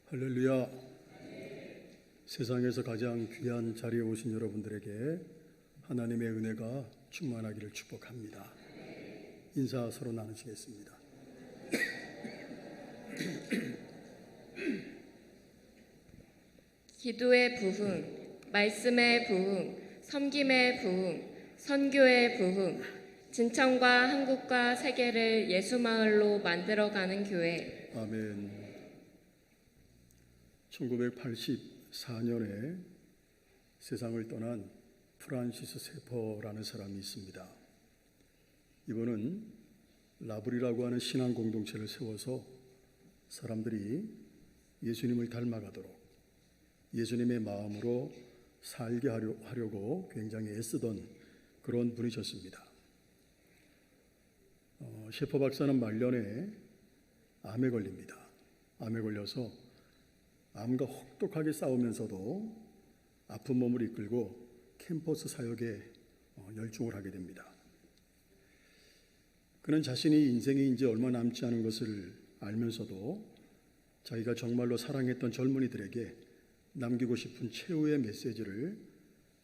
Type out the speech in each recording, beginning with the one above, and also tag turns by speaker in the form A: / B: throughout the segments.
A: 할렐루야. 세상에서 가장 귀한 자리에 오신 여러분들에게 하나님의 은혜가 충만하기를 축복합니다. 인사 서로 나누시겠습니다.
B: 기도의 부흥, 말씀의 부흥, 섬김의 부흥, 선교의 부흥, 진천과 한국과 세계를 예수마을로 만들어가는 교회.
A: 아멘. 1984년에 세상을 떠난 프란시스 세퍼라는 사람이 있습니다. 이분은 라브리라고 하는 신앙 공동체를 세워서 사람들이 예수님을 닮아가도록 예수님의 마음으로 살게 하려고 굉장히 애쓰던 그런 분이셨습니다. 셰퍼 박사는 말년에 암에 걸립니다. 암에 걸려서 암과 혹독하게 싸우면서도 아픈 몸을 이끌고 캠퍼스 사역에 열중을 하게 됩니다. 그는 자신이 인생이 이제 얼마 남지 않은 것을 알면서도 자기가 정말로 사랑했던 젊은이들에게 남기고 싶은 최후의 메시지를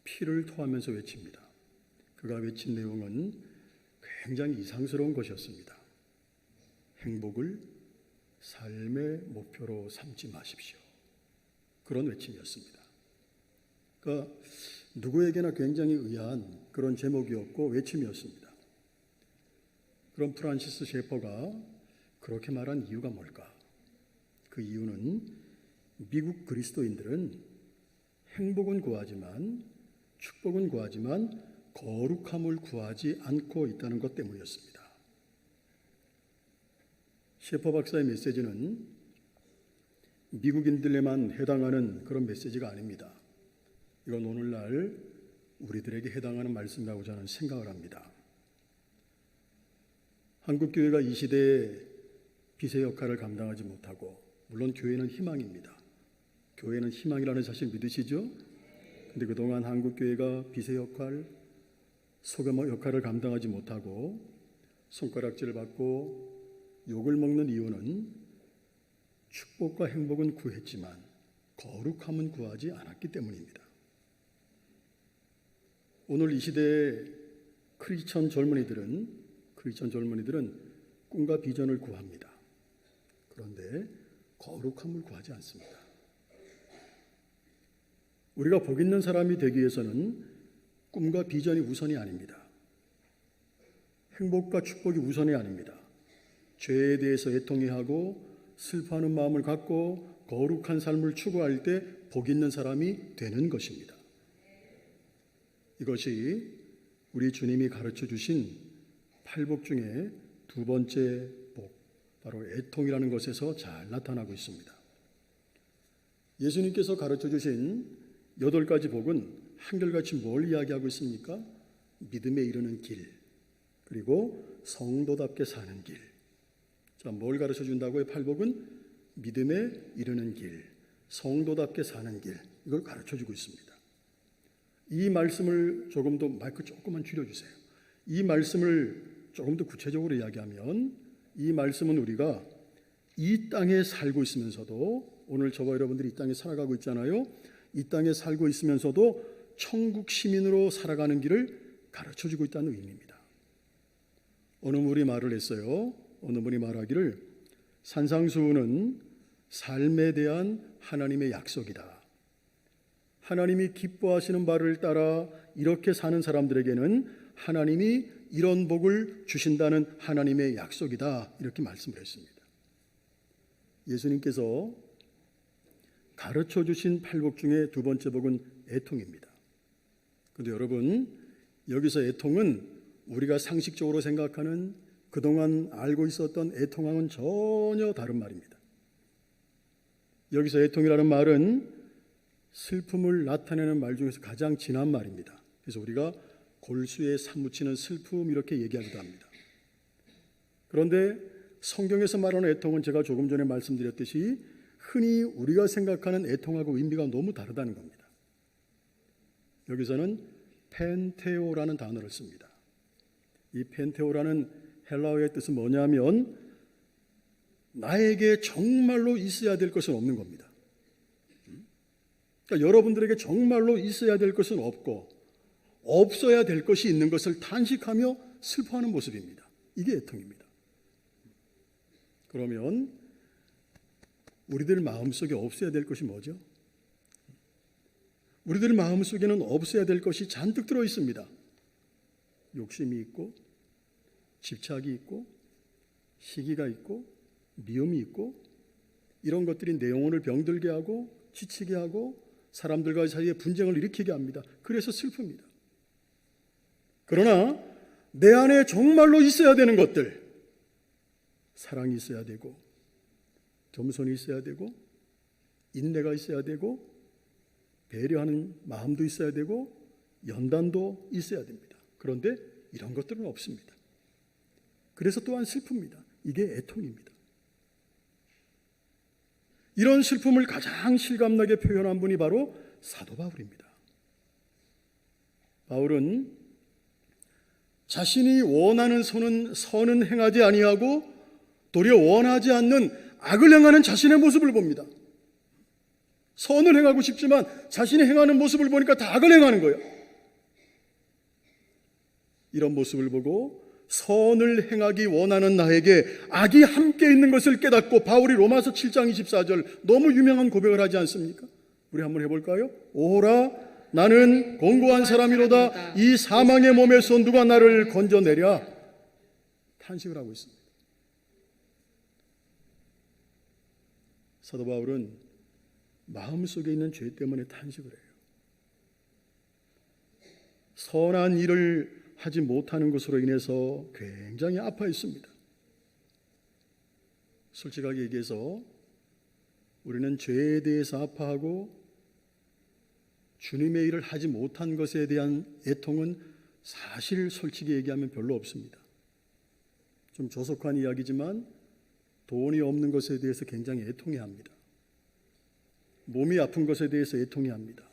A: 피를 토하면서 외칩니다. 그가 외친 내용은 굉장히 이상스러운 것이었습니다. 행복을 삶의 목표로 삼지 마십시오. 그런 외침이었습니다. 그러니까 누구에게나 굉장히 의아한 그런 제목이었고 외침이었습니다. 그럼 프란시스 셰퍼가 그렇게 말한 이유가 뭘까? 그 이유는 미국 그리스도인들은 행복은 구하지만 축복은 구하지만 거룩함을 구하지 않고 있다는 것 때문이었습니다. 셰퍼 박사의 메시지는 미국인들에만 해당하는 그런 메시지가 아닙니다. 이건 오늘날 우리들에게 해당하는 말씀이라고 저는 생각을 합니다. 한국교회가 이 시대에 빛의 역할을 감당하지 못하고, 물론 교회는 희망입니다. 교회는 희망이라는 사실 믿으시죠? 근데 그동안 한국교회가 빛의 역할, 소금의 역할을 감당하지 못하고 손가락질을 받고 욕을 먹는 이유는 축복과 행복은 구했지만 거룩함은 구하지 않았기 때문입니다. 오늘 이 시대의 크리스천 젊은이들은 꿈과 비전을 구합니다. 그런데 거룩함을 구하지 않습니다. 우리가 복 있는 사람이 되기 위해서는 꿈과 비전이 우선이 아닙니다. 행복과 축복이 우선이 아닙니다. 죄에 대해서 애통해하고 슬퍼하는 마음을 갖고 거룩한 삶을 추구할 때 복 있는 사람이 되는 것입니다. 이것이 우리 주님이 가르쳐 주신 팔복 중에 두 번째 복, 바로 애통이라는 것에서 잘 나타나고 있습니다. 예수님께서 가르쳐 주신 8가지 복은 한결같이 뭘 이야기하고 있습니까? 믿음에 이르는 길, 그리고 성도답게 사는 길. 자, 뭘 가르쳐 준다고요? 팔복은 믿음에 이르는 길, 성도답게 사는 길, 이걸 가르쳐 주고 있습니다. 이 말씀을 조금 더 마이크 조금만 줄여주세요. 이 말씀을 조금 더 구체적으로 이야기하면, 이 말씀은 우리가 이 땅에 살고 있으면서도, 오늘 저와 여러분들이 이 땅에 살아가고 있잖아요. 이 땅에 살고 있으면서도 천국 시민으로 살아가는 길을 가르쳐 주고 있다는 의미입니다. 어느 분이 말을 했어요. 어느 분이 말하기를, 산상수훈은 삶에 대한 하나님의 약속이다. 하나님이 기뻐하시는 바를 따라 이렇게 사는 사람들에게는 하나님이 이런 복을 주신다는 하나님의 약속이다. 이렇게 말씀을 했습니다. 예수님께서 가르쳐 주신 팔복 중에 두 번째 복은 애통입니다. 그런데 여러분, 여기서 애통은 우리가 상식적으로 생각하는, 그동안 알고 있었던 애통하고는 전혀 다른 말입니다. 여기서 애통이라는 말은 슬픔을 나타내는 말 중에서 가장 진한 말입니다. 그래서 우리가 골수에 사무치는 슬픔, 이렇게 얘기하기도 합니다. 그런데 성경에서 말하는 애통은 제가 조금 전에 말씀드렸듯이 흔히 우리가 생각하는 애통하고 의미가 너무 다르다는 겁니다. 여기서는 펜테오라는 단어를 씁니다. 이 펜테오라는 헬라어의 뜻은 뭐냐면 나에게 정말로 있어야 될 것은 없는 겁니다. 그러니까 여러분들에게 정말로 있어야 될 것은 없고 없어야 될 것이 있는 것을 탄식하며 슬퍼하는 모습입니다. 이게 애통입니다. 그러면 우리들 마음속에 없어야 될 것이 뭐죠? 우리들 마음속에는 없어야 될 것이 잔뜩 들어 있습니다. 욕심이 있고 집착이 있고 시기가 있고 미움이 있고 이런 것들이 내 영혼을 병들게 하고 지치게 하고 사람들과 사이에 분쟁을 일으키게 합니다. 그래서 슬픕니다. 그러나 내 안에 정말로 있어야 되는 것들, 사랑이 있어야 되고 겸손이 있어야 되고 인내가 있어야 되고 배려하는 마음도 있어야 되고 연단도 있어야 됩니다. 그런데 이런 것들은 없습니다. 그래서 또한 슬픕니다. 이게 애통입니다. 이런 슬픔을 가장 실감나게 표현한 분이 바로 사도 바울입니다. 바울은 자신이 원하는 선은 행하지 아니하고 도리어 원하지 않는 악을 행하는 자신의 모습을 봅니다. 선을 행하고 싶지만 자신이 행하는 모습을 보니까 다 악을 행하는 거예요. 이런 모습을 보고 선을 행하기 원하는 나에게 악이 함께 있는 것을 깨닫고 바울이 로마서 7장 24절 너무 유명한 고백을 하지 않습니까? 우리 한번 해볼까요? 오호라 나는 공고한 사람이로다 이 사망의 몸에서 누가 나를 건져내랴 탄식을 하고 있습니다. 사도 바울은 마음속에 있는 죄 때문에 탄식을 해요. 선한 일을 하지 못하는 것으로 인해서 굉장히 아파했습니다. 솔직하게 얘기해서 우리는 죄에 대해서 아파하고 주님의 일을 하지 못한 것에 대한 애통은 사실 솔직히 얘기하면 별로 없습니다. 좀 조속한 이야기지만 돈이 없는 것에 대해서 굉장히 애통해야 합니다. 몸이 아픈 것에 대해서 애통해야 합니다.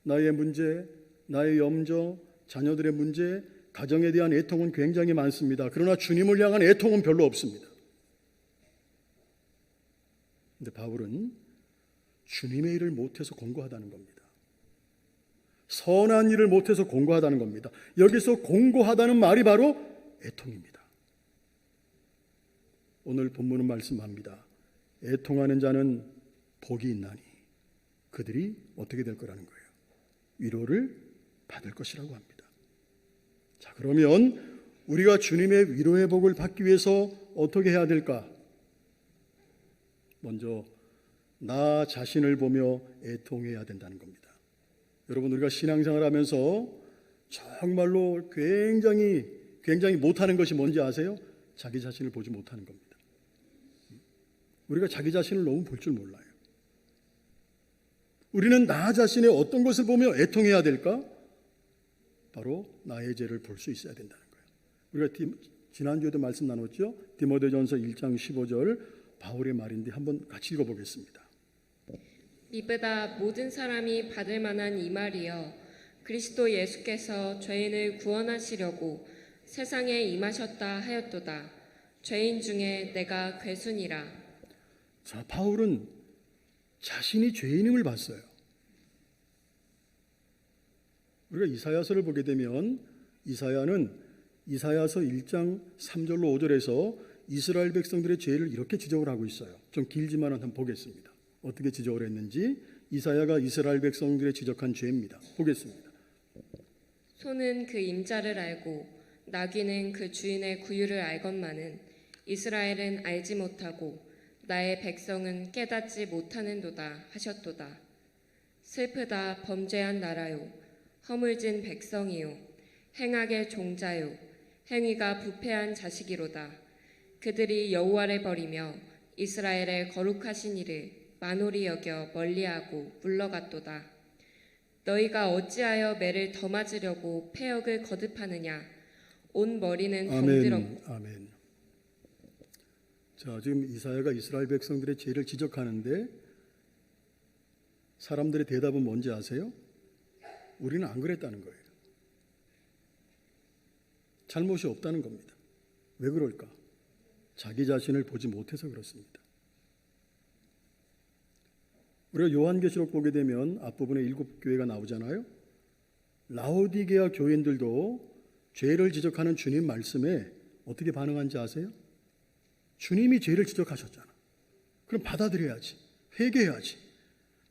A: 나의 문제, 나의 염려, 자녀들의 문제, 가정에 대한 애통은 굉장히 많습니다. 그러나 주님을 향한 애통은 별로 없습니다. 근데 바울은 주님의 일을 못해서 공고하다는 겁니다. 선한 일을 못해서 공고하다는 겁니다. 여기서 공고하다는 말이 바로 애통입니다. 오늘 본문은 말씀합니다. 애통하는 자는 복이 있나니 그들이 어떻게 될 거라는 거예요. 위로를 받을 것이라고 합니다. 자, 그러면 우리가 주님의 위로의 복을 받기 위해서 어떻게 해야 될까? 먼저 나 자신을 보며 애통해야 된다는 겁니다. 여러분, 우리가 신앙생활 하면서 정말로 굉장히 못하는 것이 뭔지 아세요? 자기 자신을 보지 못하는 겁니다. 우리가 자기 자신을 너무 볼 줄 몰라요. 우리는 나 자신의 어떤 것을 보며 애통해야 될까? 바로 나의 죄를 볼 수 있어야 된다는 거예요. 우리가 지난주에도 말씀 나눴죠. 디모데전서 1장 15절 바울의 말인데 한번 같이 읽어보겠습니다.
B: 이보다 모든 사람이 받을 만한 이 말이여 그리스도 예수께서 죄인을 구원하시려고 세상에 임하셨다 하였도다. 죄인 중에 내가 괴순이라.
A: 자, 바울은 자신이 죄인임을 봤어요. 우리가 이사야서를 보게 되면 이사야는 이사야서 1장 3절로 5절에서 이스라엘 백성들의 죄를 이렇게 지적을 하고 있어요. 좀 길지만 한번 보겠습니다. 어떻게 지적을 했는지 이사야가 이스라엘 백성들의 지적한 죄입니다. 보겠습니다.
B: 소는 그 임자를 알고 나귀는 그 주인의 구유를 알건만은 이스라엘은 알지 못하고 나의 백성은 깨닫지 못하는도다 하셨도다. 슬프다 범죄한 나라요 허물진 백성이요 행악의 종자요 행위가 부패한 자식이로다. 그들이 여호와를 버리며 이스라엘의 거룩하신 이를 만홀히 여겨 멀리하고 물러갔도다. 너희가 어찌하여 매를 더 맞으려고 패역을 거듭하느냐. 온 머리는 병들었고.
A: 아멘. 자, 지금 이사야가 이스라엘 백성들의 죄를 지적하는데 사람들의 대답은 뭔지 아세요? 우리는 안 그랬다는 거예요. 잘못이 없다는 겁니다. 왜 그럴까? 자기 자신을 보지 못해서 그렇습니다. 우리가 요한계시록 보게 되면 앞부분에 7교회가 나오잖아요. 라오디게아 교인들도 죄를 지적하는 주님 말씀에 어떻게 반응한지 아세요? 주님이 죄를 지적하셨잖아. 그럼 받아들여야지. 회개해야지.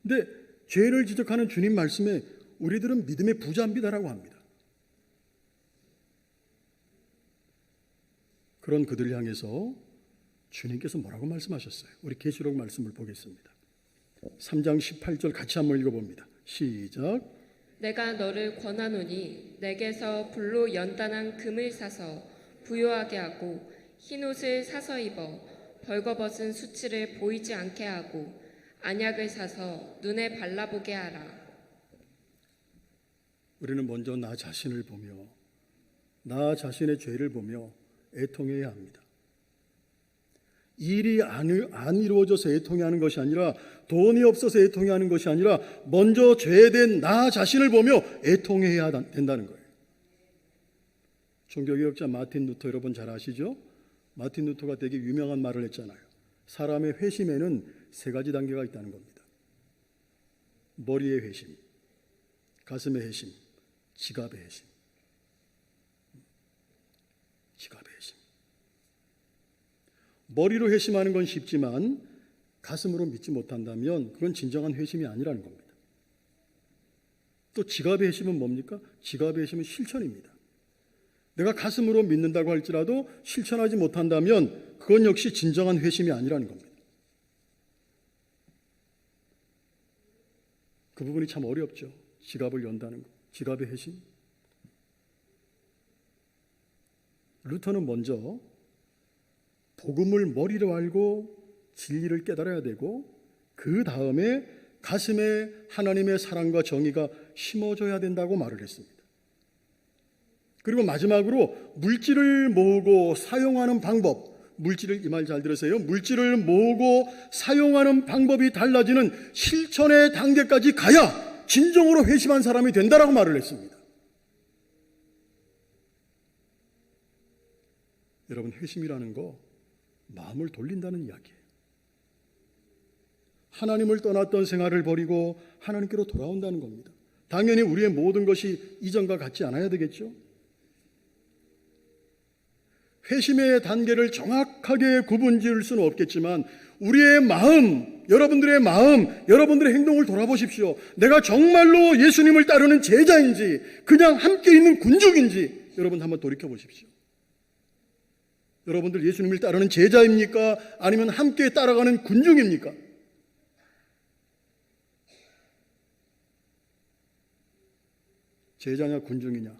A: 근데 죄를 지적하는 주님 말씀에 우리들은 믿음의 부자입니다라고 합니다. 그런 그들을 향해서 주님께서 뭐라고 말씀하셨어요? 우리 계시록 말씀을 보겠습니다. 3장 18절 같이 한번 읽어봅니다. 시작.
B: 내가 너를 권하노니 내게서 불로 연단한 금을 사서 부요하게 하고 흰옷을 사서 입어 벌거벗은 수치를 보이지 않게 하고 안약을 사서 눈에 발라보게 하라.
A: 우리는 먼저 나 자신을 보며 나 자신의 죄를 보며 애통해야 합니다. 일이 안 이루어져서 애통해하는 것이 아니라, 돈이 없어서 애통해하는 것이 아니라 먼저 죄된 나 자신을 보며 애통해야 된다는 거예요. 종교개혁자 마틴 루터 여러분 잘 아시죠? 마틴 루터가 되게 유명한 말을 했잖아요. 사람의 회심에는 3가지 단계가 있다는 겁니다. 머리의 회심, 가슴의 회심, 지갑의 회심. 지갑의 회심. 머리로 회심하는 건 쉽지만 가슴으로 믿지 못한다면 그건 진정한 회심이 아니라는 겁니다. 또 지갑의 회심은 뭡니까? 지갑의 회심은 실천입니다. 내가 가슴으로 믿는다고 할지라도 실천하지 못한다면 그건 역시 진정한 회심이 아니라는 겁니다. 그 부분이 참 어렵죠. 지갑을 연다는 것, 지갑의 회심. 루터는 먼저 복음을 머리로 알고 진리를 깨달아야 되고, 그 다음에 가슴에 하나님의 사랑과 정의가 심어져야 된다고 말을 했습니다. 그리고 마지막으로 물질을 모으고 사용하는 방법, 물질을, 이 말 잘 들으세요. 물질을 모으고 사용하는 방법이 달라지는 실천의 단계까지 가야 진정으로 회심한 사람이 된다라고 말을 했습니다. 여러분, 회심이라는 거 마음을 돌린다는 이야기예요. 하나님을 떠났던 생활을 버리고 하나님께로 돌아온다는 겁니다. 당연히 우리의 모든 것이 이전과 같지 않아야 되겠죠. 회심의 단계를 정확하게 구분 지을 수는 없겠지만 우리의 마음, 여러분들의 행동을 돌아보십시오. 내가 정말로 예수님을 따르는 제자인지 그냥 함께 있는 군중인지 여러분 한번 돌이켜보십시오. 여러분들 예수님을 따르는 제자입니까? 아니면 함께 따라가는 군중입니까? 제자냐 군중이냐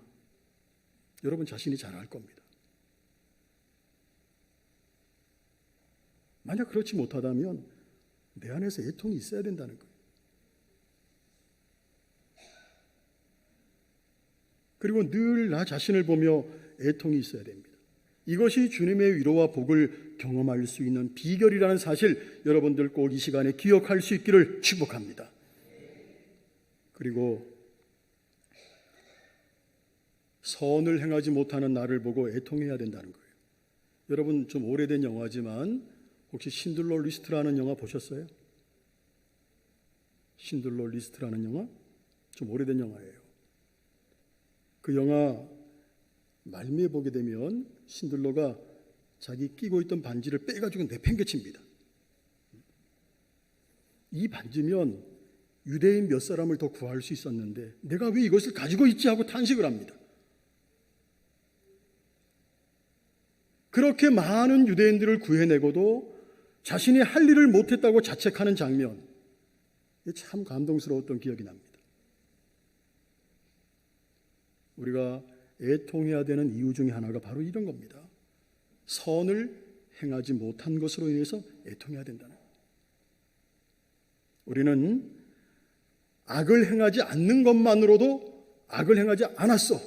A: 여러분 자신이 잘 알 겁니다. 만약 그렇지 못하다면 내 안에서 애통이 있어야 된다는 거예요. 그리고 늘 나 자신을 보며 애통이 있어야 됩니다. 이것이 주님의 위로와 복을 경험할 수 있는 비결이라는 사실, 여러분들 꼭 이 시간에 기억할 수 있기를 축복합니다. 그리고 선을 행하지 못하는 나를 보고 애통해야 된다는 거예요. 여러분, 좀 오래된 영화지만 혹시 신들러 리스트라는 영화 보셨어요? 신들러 리스트라는 영화? 좀 오래된 영화예요. 그 영화 말미에 보게 되면 신들러가 자기 끼고 있던 반지를 빼가지고 내팽개칩니다. 이 반지면 유대인 몇 사람을 더 구할 수 있었는데 내가 왜 이것을 가지고 있지 하고 탄식을 합니다. 그렇게 많은 유대인들을 구해내고도 자신이 할 일을 못했다고 자책하는 장면, 참 감동스러웠던 기억이 납니다. 우리가 애통해야 되는 이유 중에 하나가 바로 이런 겁니다. 선을 행하지 못한 것으로 인해서 애통해야 된다는 거예요. 우리는 악을 행하지 않는 것만으로도 악을 행하지 않았어,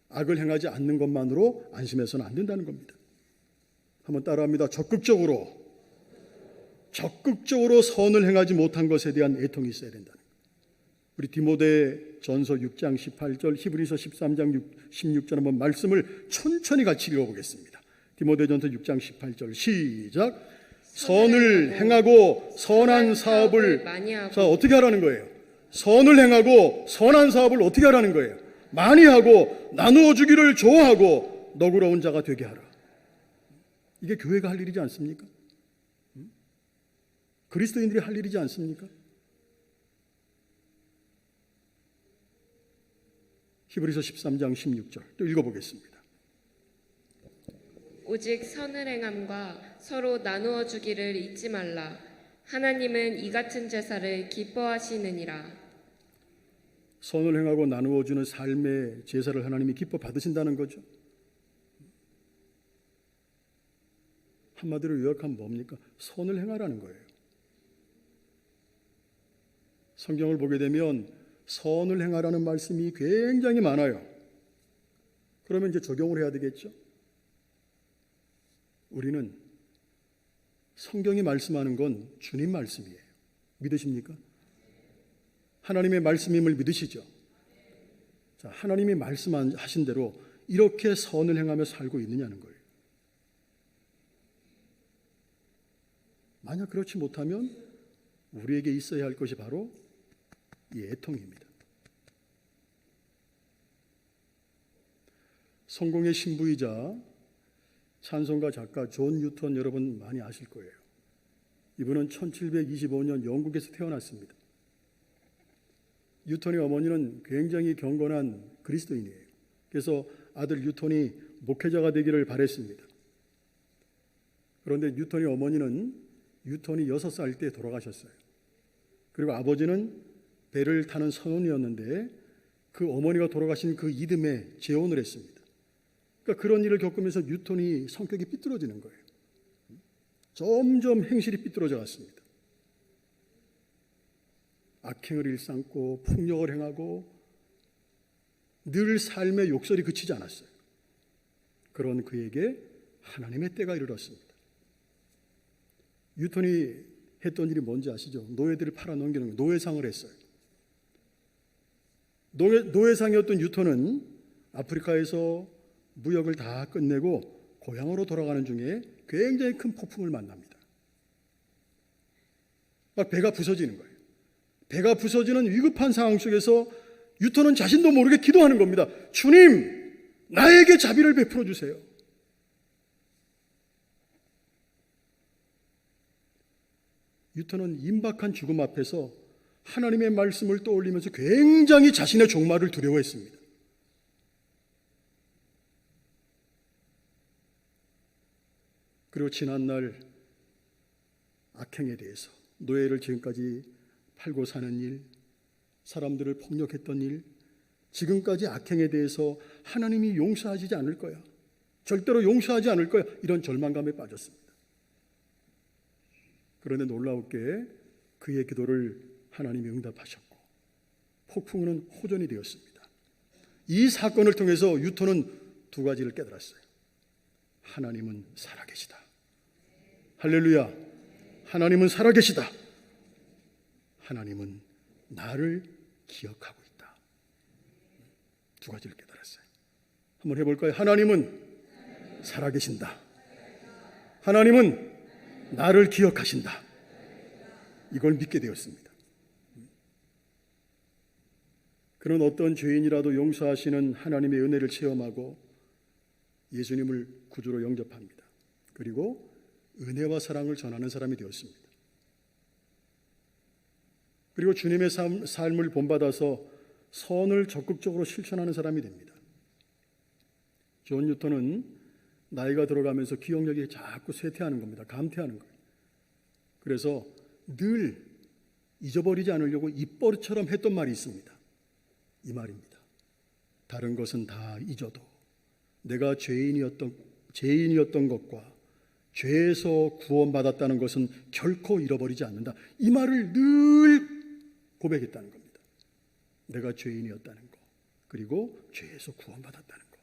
A: 악을 행하지 않는 것만으로 안심해서는 안 된다는 겁니다. 한번 따라합니다. 적극적으로 선을 행하지 못한 것에 대한 애통이 있어야 된다는 거예요. 우리 디모데 전서 6장 18절, 히브리서 13장 16절 한번 말씀을 천천히 같이 읽어보겠습니다. 디모데전서 6장 18절 시작. 선을 행하고 선한 사업을
B: 많이 하고.
A: 자, 어떻게 하라는 거예요? 선을 행하고 선한 사업을 어떻게 하라는 거예요? 많이 하고 나누어 주기를 좋아하고 너그러운 자가 되게 하라. 이게 교회가 할 일이지 않습니까? 그리스도인들이 할 일이지 않습니까? 히브리서 13장 16절 또 읽어보겠습니다.
B: 오직 선을 행함과 서로 나누어 주기를 잊지 말라. 하나님은 이 같은 제사를 기뻐하시느니라.
A: 선을 행하고 나누어 주는 삶의 제사를 하나님이 기뻐 받으신다는 거죠. 한마디로 요약하면 뭡니까? 선을 행하라는 거예요. 성경을 보게 되면 선을 행하라는 말씀이 굉장히 많아요. 그러면 이제 적용을 해야 되겠죠. 우리는 성경이 말씀하는 건 주님 말씀이에요. 믿으십니까? 하나님의 말씀임을 믿으시죠? 자, 하나님이 말씀하신 대로 이렇게 선을 행하며 살고 있느냐는 거예요. 만약 그렇지 못하면 우리에게 있어야 할 것이 바로 이 애통입니다. 성공의 신부이자 찬송가 작가 존 뉴턴 여러분 많이 아실 거예요. 이분은 1725년 영국에서 태어났습니다. 뉴턴의 어머니는 굉장히 경건한 그리스도인이에요. 그래서 아들 뉴턴이 목회자가 되기를 바랬습니다. 그런데 뉴턴의 어머니는 뉴턴이 6살 때 돌아가셨어요. 그리고 아버지는 배를 타는 선원이었는데 그 어머니가 돌아가신 그 이듬해 재혼을 했습니다. 그러니까 그런 일을 겪으면서 뉴턴이 성격이 삐뚤어지는 거예요. 점점 행실이 삐뚤어져 갔습니다. 악행을 일삼고 폭력을 행하고 늘 삶의 욕설이 그치지 않았어요. 그런 그에게 하나님의 때가 이르렀습니다. 뉴턴이 했던 일이 뭔지 아시죠? 노예들을 팔아넘기는 거예요. 노예상을 했어요. 노예상이었던 뉴턴은 아프리카에서 무역을 다 끝내고 고향으로 돌아가는 중에 굉장히 큰 폭풍을 만납니다. 막 배가 부서지는 거예요. 배가 부서지는 위급한 상황 속에서 뉴턴은 자신도 모르게 기도하는 겁니다. 주님, 나에게 자비를 베풀어 주세요. 뉴턴은 임박한 죽음 앞에서 하나님의 말씀을 떠올리면서 굉장히 자신의 종말을 두려워했습니다. 그리고 지난날 악행에 대해서 노예를 지금까지 팔고 사는 일, 사람들을 폭력했던 일, 지금까지 악행에 대해서 하나님이 용서하지 않을 거야, 절대로 용서하지 않을 거야, 이런 절망감에 빠졌습니다. 그런데 놀라웠게 그의 기도를 하나님이 응답하셨고 폭풍은 호전이 되었습니다. 이 사건을 통해서 뉴턴은 두 가지를 깨달았어요. 하나님은 살아계시다. 할렐루야. 하나님은 살아계시다. 하나님은 나를 기억하고 있다. 두 가지를 깨달았어요. 한번 해볼까요? 하나님은 살아계신다. 하나님은 나를 기억하신다. 이걸 믿게 되었습니다. 그런 어떤 죄인이라도 용서하시는 하나님의 은혜를 체험하고 예수님을 구주로 영접합니다. 그리고 은혜와 사랑을 전하는 사람이 되었습니다. 그리고 주님의 삶을 본받아서 선을 적극적으로 실천하는 사람이 됩니다. 존 뉴턴은 나이가 들어가면서 기억력이 자꾸 쇠퇴하는 겁니다. 감퇴하는 거예요. 그래서 늘 잊어버리지 않으려고 입버릇처럼 했던 말이 있습니다. 이 말입니다. 다른 것은 다 잊어도 내가 죄인이었던 것과 죄에서 구원받았다는 것은 결코 잃어버리지 않는다. 이 말을 늘 고백했다는 겁니다. 내가 죄인이었다는 것, 그리고 죄에서 구원받았다는 것.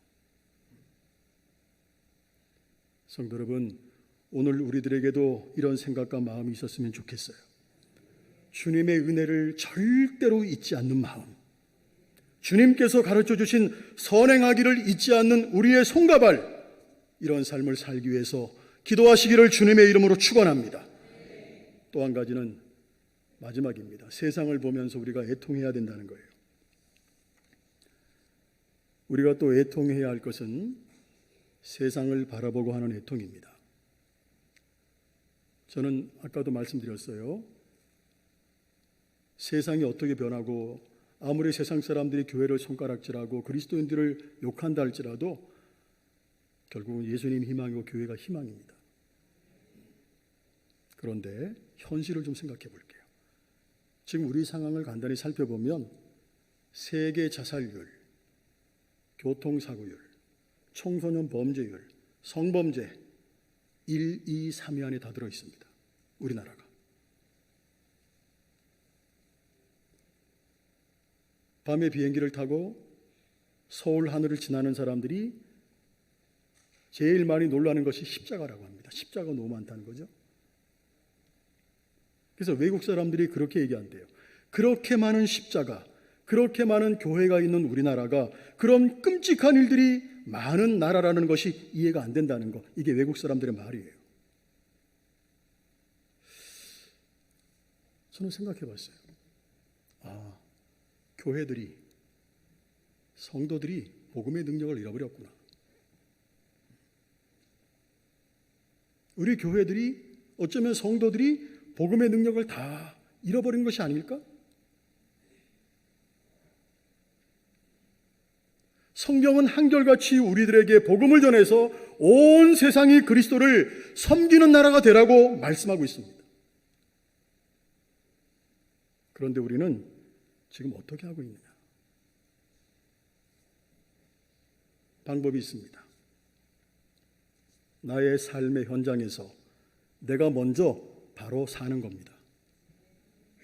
A: 성도 여러분, 오늘 우리들에게도 이런 생각과 마음이 있었으면 좋겠어요. 주님의 은혜를 절대로 잊지 않는 마음, 주님께서 가르쳐 주신 선행하기를 잊지 않는 우리의 손과 발, 이런 삶을 살기 위해서 기도하시기를 주님의 이름으로 축원합니다. 또 한 가지는 마지막입니다. 세상을 보면서 우리가 애통해야 된다는 거예요. 우리가 또 애통해야 할 것은 세상을 바라보고 하는 애통입니다. 저는 아까도 말씀드렸어요. 세상이 어떻게 변하고 아무리 세상 사람들이 교회를 손가락질하고 그리스도인들을 욕한다 할지라도 결국은 예수님 희망이고 교회가 희망입니다. 그런데 현실을 좀 생각해 볼게요. 지금 우리 상황을 간단히 살펴보면 세계 자살률, 교통사고율, 청소년 범죄율, 성범죄 1, 2, 3위 안에 다 들어 있습니다. 우리나라가. 밤에 비행기를 타고 서울 하늘을 지나는 사람들이 제일 많이 놀라는 것이 십자가라고 합니다. 십자가 너무 많다는 거죠. 그래서 외국 사람들이 그렇게 얘기한대요. 그렇게 많은 십자가, 그렇게 많은 교회가 있는 우리나라가 그런 끔찍한 일들이 많은 나라라는 것이 이해가 안 된다는 거. 이게 외국 사람들의 말이에요. 저는 생각해 봤어요. 교회들이, 성도들이 복음의 능력을 잃어버렸구나. 우리 교회들이, 어쩌면 성도들이 복음의 능력을 다 잃어버린 것이 아닐까? 성경은 한결같이 우리들에게 복음을 전해서 온 세상이 그리스도를 섬기는 나라가 되라고 말씀하고 있습니다. 그런데 우리는 지금 어떻게 하고 있느냐? 방법이 있습니다. 나의 삶의 현장에서 내가 먼저 바로 사는 겁니다.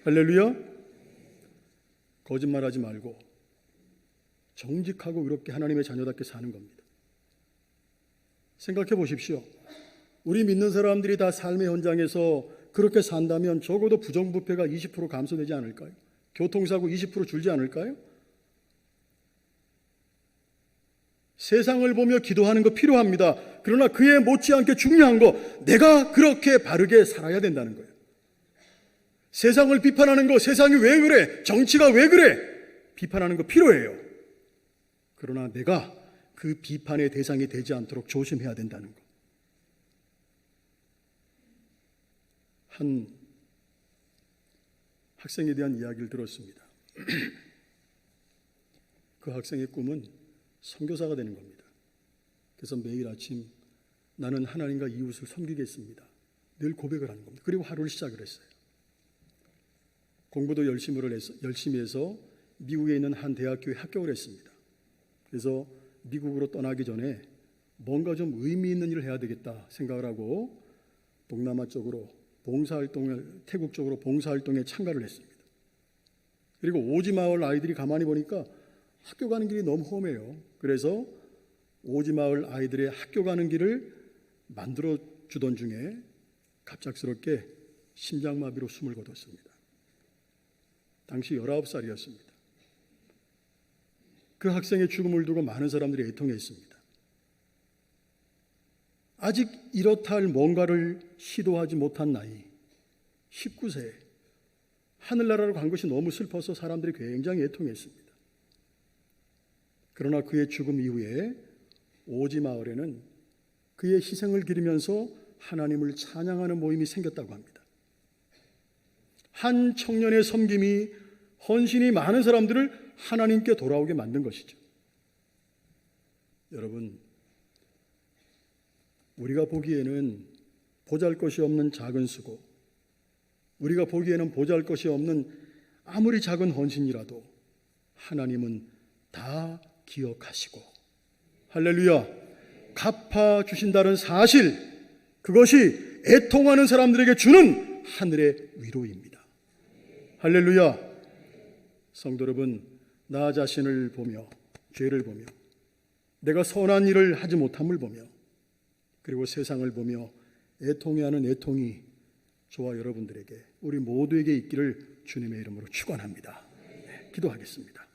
A: 할렐루야. 거짓말하지 말고 정직하고 의롭게 하나님의 자녀답게 사는 겁니다. 생각해 보십시오. 우리 믿는 사람들이 다 삶의 현장에서 그렇게 산다면 적어도 부정부패가 20% 감소되지 않을까요? 교통사고 20% 줄지 않을까요? 세상을 보며 기도하는 거 필요합니다. 그러나 그에 못지않게 중요한 거, 내가 그렇게 바르게 살아야 된다는 거예요. 세상을 비판하는 거, 세상이 왜 그래? 정치가 왜 그래? 비판하는 거 필요해요. 그러나 내가 그 비판의 대상이 되지 않도록 조심해야 된다는 거. 한 학생에 대한 이야기를 들었습니다. 그 학생의 꿈은 선교사가 되는 겁니다. 그래서 매일 아침 나는 하나님과 이웃을 섬기겠습니다. 늘 고백을 하는 겁니다. 그리고 하루를 시작을 했어요. 공부도 열심히 해서 미국에 있는 한 대학교에 합격을 했습니다. 그래서 미국으로 떠나기 전에 뭔가 좀 의미 있는 일을 해야 되겠다 생각을 하고 동남아 쪽으로 태국 쪽으로 봉사활동에 참가를 했습니다. 그리고 오지마을 아이들이 가만히 보니까 학교 가는 길이 너무 험해요. 그래서 오지마을 아이들의 학교 가는 길을 만들어 주던 중에 갑작스럽게 심장마비로 숨을 거뒀습니다. 당시 19살이었습니다. 그 학생의 죽음을 두고 많은 사람들이 애통했습니다. 아직 이렇다 할 뭔가를 시도하지 못한 나이 19세, 하늘나라로 간 것이 너무 슬퍼서 사람들이 굉장히 애통했습니다. 그러나 그의 죽음 이후에 오지마을에는 그의 희생을 기리면서 하나님을 찬양하는 모임이 생겼다고 합니다. 한 청년의 섬김이, 헌신이 많은 사람들을 하나님께 돌아오게 만든 것이죠. 여러분, 우리가 보기에는 보잘것이 없는 작은 수고, 우리가 보기에는 보잘것이 없는 아무리 작은 헌신이라도 하나님은 다 기억하시고, 할렐루야, 갚아주신다는 사실, 그것이 애통하는 사람들에게 주는 하늘의 위로입니다. 할렐루야. 성도 여러분, 나 자신을 보며, 죄를 보며, 내가 선한 일을 하지 못함을 보며, 그리고 세상을 보며 애통해하는 애통이 저와 여러분들에게, 우리 모두에게 있기를 주님의 이름으로 축원합니다. 네, 기도하겠습니다.